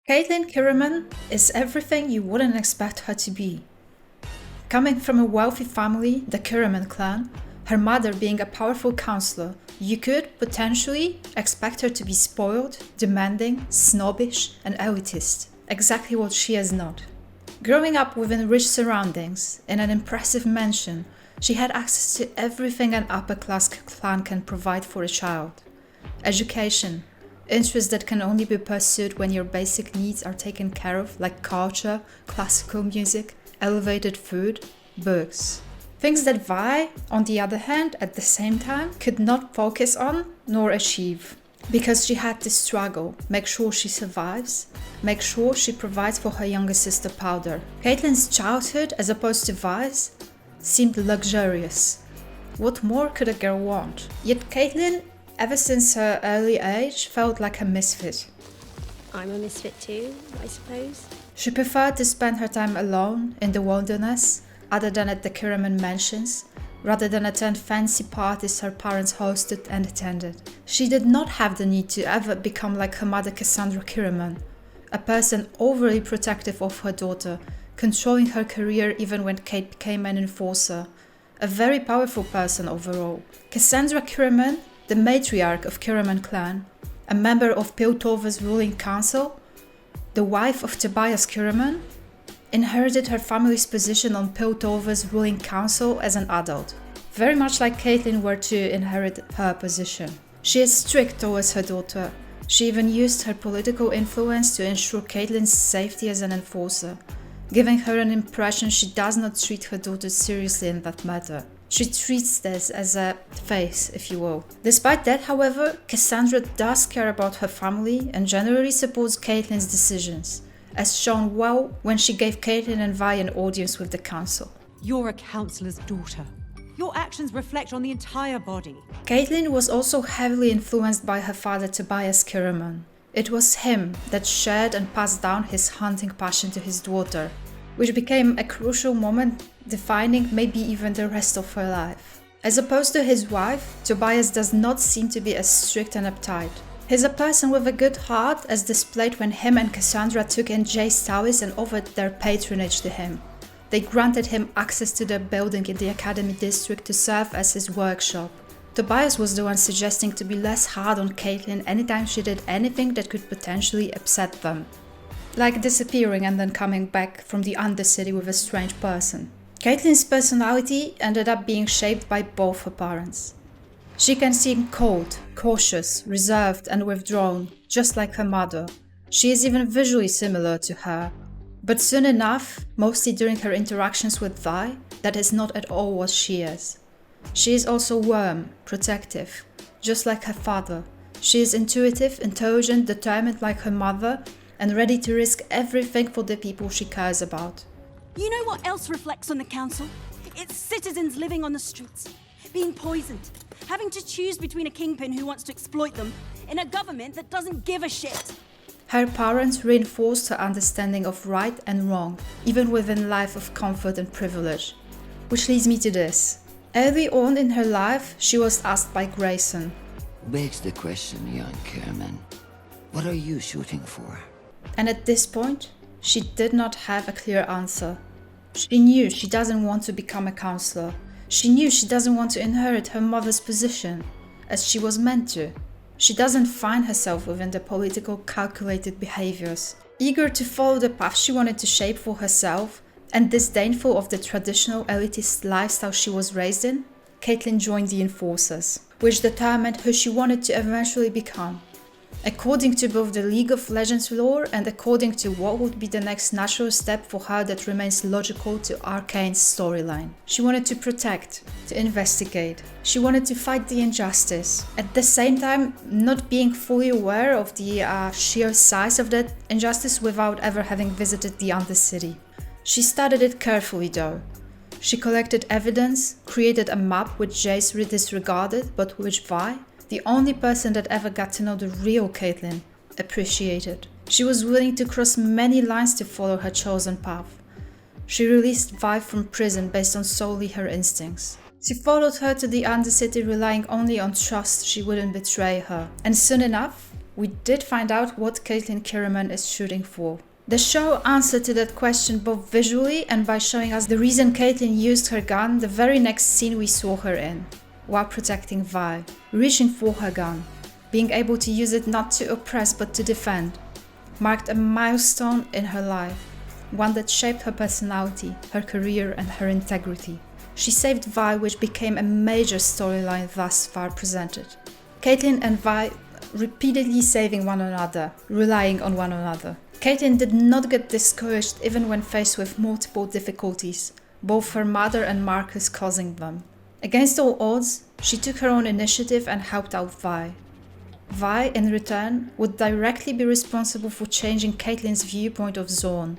Caitlyn Kiramman is everything you wouldn't expect her to be. Coming from a wealthy family, the Kiramman clan, her mother being a powerful counselor, you could potentially expect her to be spoiled, demanding, snobbish, and elitist. Exactly what she is not. Growing up within rich surroundings, in an impressive mansion, she had access to everything an upper-class clan can provide for a child. Education, interests that can only be pursued when your basic needs are taken care of, like culture, classical music, elevated food, books. Things that Vi, on the other hand, at the same time, could not focus on nor achieve. Because she had to struggle, make sure she survives, make sure she provides for her younger sister Powder. Caitlyn's childhood, as opposed to Vi's, seemed luxurious. What more could a girl want? Yet Caitlyn, ever since her early age, felt like a misfit. I'm a misfit too, I suppose. She preferred to spend her time alone in the wilderness, other than at the Kiramman mansions, rather than attend fancy parties her parents hosted and attended. She did not have the need to ever become like her mother Cassandra Kiramman, a person overly protective of her daughter, controlling her career even when Kate became an enforcer. A very powerful person overall. Cassandra Kiramman, the matriarch of Kiramman clan, a member of Piltover's ruling council, the wife of Tobias Kiramman, inherited her family's position on Piltover's ruling council as an adult, very much like Caitlyn were to inherit her position. She is strict towards her daughter. She even used her political influence to ensure Caitlyn's safety as an enforcer, giving her an impression she does not treat her daughter seriously in that matter. She treats this as a phase, if you will. Despite that, however, Cassandra does care about her family and generally supports Caitlyn's decisions, as shown well when she gave Caitlyn and Vi an audience with the council. You're a councillor's daughter. Your actions reflect on the entire body. Caitlyn was also heavily influenced by her father Tobias Kiramman. It was him that shared and passed down his hunting passion to his daughter, which became a crucial moment defining maybe even the rest of her life. As opposed to his wife, Tobias does not seem to be as strict and uptight. He's a person with a good heart, as displayed when him and Cassandra took in Jay's towers and offered their patronage to him. They granted him access to their building in the Academy district to serve as his workshop. Tobias was the one suggesting to be less hard on Caitlyn anytime she did anything that could potentially upset them, like disappearing and then coming back from the Undercity with a strange person. Caitlyn's personality ended up being shaped by both her parents. She can seem cold, cautious, reserved and withdrawn, just like her mother. She is even visually similar to her. But soon enough, mostly during her interactions with Vi, that is not at all what she is. She is also warm, protective, just like her father. She is intuitive, intelligent, determined like her mother, and ready to risk everything for the people she cares about. You know what else reflects on the council? It's citizens living on the streets, being poisoned, having to choose between a kingpin who wants to exploit them and a government that doesn't give a shit. Her parents reinforced her understanding of right and wrong, even within life of comfort and privilege. Which leads me to this. Early on in her life, she was asked by Grayson, Begs the question, young Kiramman. What are you shooting for? And at this point, she did not have a clear answer. She knew she doesn't want to become a counselor. She knew she doesn't want to inherit her mother's position, as she was meant to. She doesn't find herself within the political calculated behaviors. Eager to follow the path she wanted to shape for herself, and disdainful of the traditional elitist lifestyle she was raised in, Caitlyn joined the Enforcers, which determined who she wanted to eventually become. According to both the League of Legends lore and according to what would be the next natural step for her that remains logical to Arcane's storyline. She wanted to protect, to investigate. She wanted to fight the injustice. At the same time, not being fully aware of the sheer size of that injustice without ever having visited the Undercity. She studied it carefully though. She collected evidence, created a map which Jace disregarded but which Vi, the only person that ever got to know the real Caitlyn, appreciated. She was willing to cross many lines to follow her chosen path. She released Vi from prison based on solely her instincts. She followed her to the Undercity relying only on trust she wouldn't betray her. And soon enough, we did find out what Caitlyn Kiramman is shooting for. The show answered to that question both visually and by showing us the reason Caitlyn used her gun the very next scene we saw her in, while protecting Vi, reaching for her gun, being able to use it not to oppress but to defend, marked a milestone in her life, one that shaped her personality, her career and her integrity. She saved Vi, which became a major storyline thus far presented. Caitlyn and Vi repeatedly saving one another, relying on one another. Caitlyn did not get discouraged even when faced with multiple difficulties, both her mother and Marcus causing them. Against all odds, she took her own initiative and helped out Vi. Vi, in return, would directly be responsible for changing Caitlyn's viewpoint of Zorn,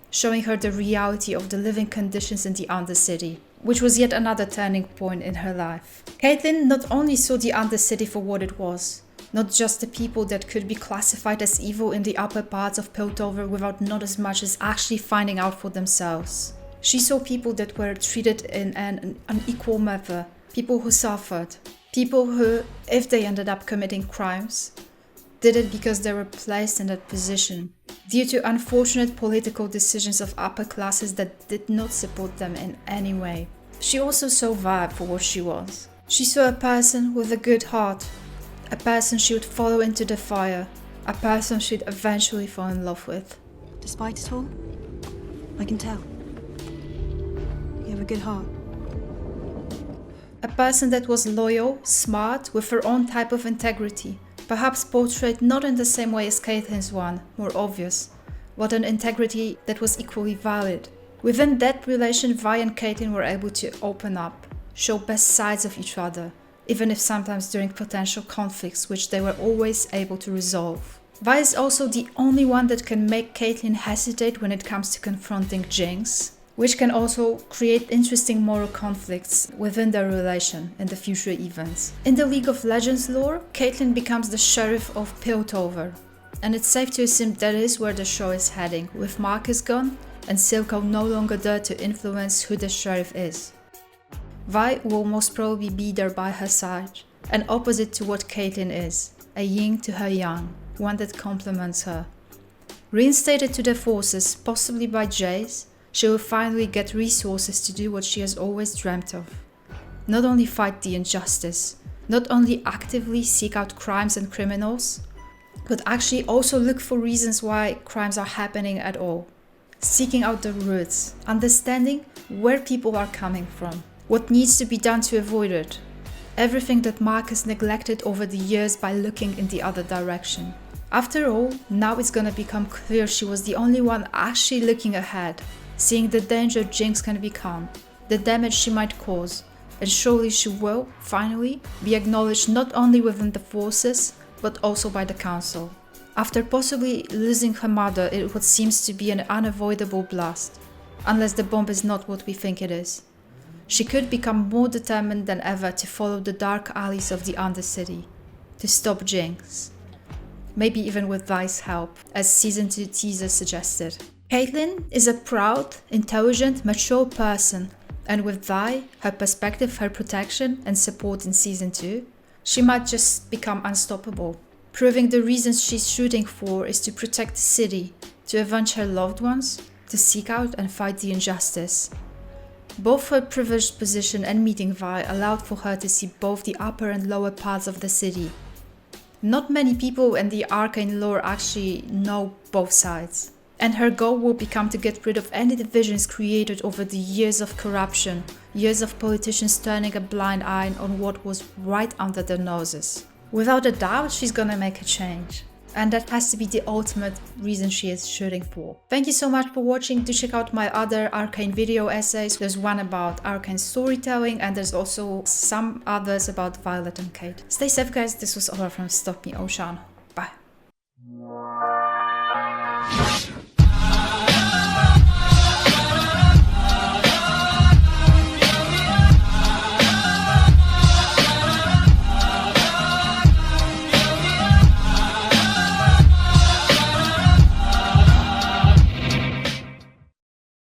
showing her the reality of the living conditions in the Undercity, which was yet another turning point in her life. Caitlyn not only saw the Undercity for what it was, not just the people that could be classified as evil in the upper parts of Piltover without not as much as actually finding out for themselves. She saw people that were treated in an unequal manner, people who suffered, people who, if they ended up committing crimes, did it because they were placed in that position, due to unfortunate political decisions of upper classes that did not support them in any way. She also saw Vi for what she was. She saw a person with a good heart, a person she would follow into the fire, a person she'd eventually fall in love with. Despite it all, I can tell. You have a good heart. A person that was loyal, smart, with her own type of integrity, perhaps portrayed not in the same way as Caitlyn's one, more obvious, but an integrity that was equally valid. Within that relation, Vi and Caitlyn were able to open up, show best sides of each other, even if sometimes during potential conflicts which they were always able to resolve. Vi is also the only one that can make Caitlyn hesitate when it comes to confronting Jinx, which can also create interesting moral conflicts within their relation in the future events. In the League of Legends lore, Caitlyn becomes the sheriff of Piltover, and it's safe to assume that is where the show is heading, with Marcus gone and Silco no longer there to influence who the sheriff is. Vi will most probably be there by her side, an opposite to what Caitlyn is, a yin to her yang, one that complements her. Reinstated to the forces, possibly by Jace, she will finally get resources to do what she has always dreamt of. Not only fight the injustice, not only actively seek out crimes and criminals, but actually also look for reasons why crimes are happening at all. Seeking out the roots, understanding where people are coming from, what needs to be done to avoid it. Everything that Marcus neglected over the years by looking in the other direction. After all, now it's gonna become clear she was the only one actually looking ahead, seeing the danger Jinx can become, the damage she might cause, and surely she will, finally, be acknowledged not only within the forces, but also by the council. After possibly losing her mother in what seems to be an unavoidable blast, unless the bomb is not what we think it is, she could become more determined than ever to follow the dark alleys of the Undercity, to stop Jinx. Maybe even with Vi's help, as Season 2 teaser suggested. Caitlyn is a proud, intelligent, mature person, and with Vi, her perspective, her protection and support in Season 2, she might just become unstoppable, proving the reasons she's shooting for is to protect the city, to avenge her loved ones, to seek out and fight the injustice. Both her privileged position and meeting Vi allowed for her to see both the upper and lower parts of the city. Not many people in the Arcane lore actually know both sides, and her goal will become to get rid of any divisions created over the years of corruption, years of politicians turning a blind eye on what was right under their noses. Without a doubt, she's gonna make a change. And that has to be the ultimate reason she is shooting for. Thank you so much for watching. Do check out my other Arcane video essays. There's one about Arcane storytelling and there's also some others about Violet and Kate. Stay safe guys, this was Ola from Stop Me Ocean.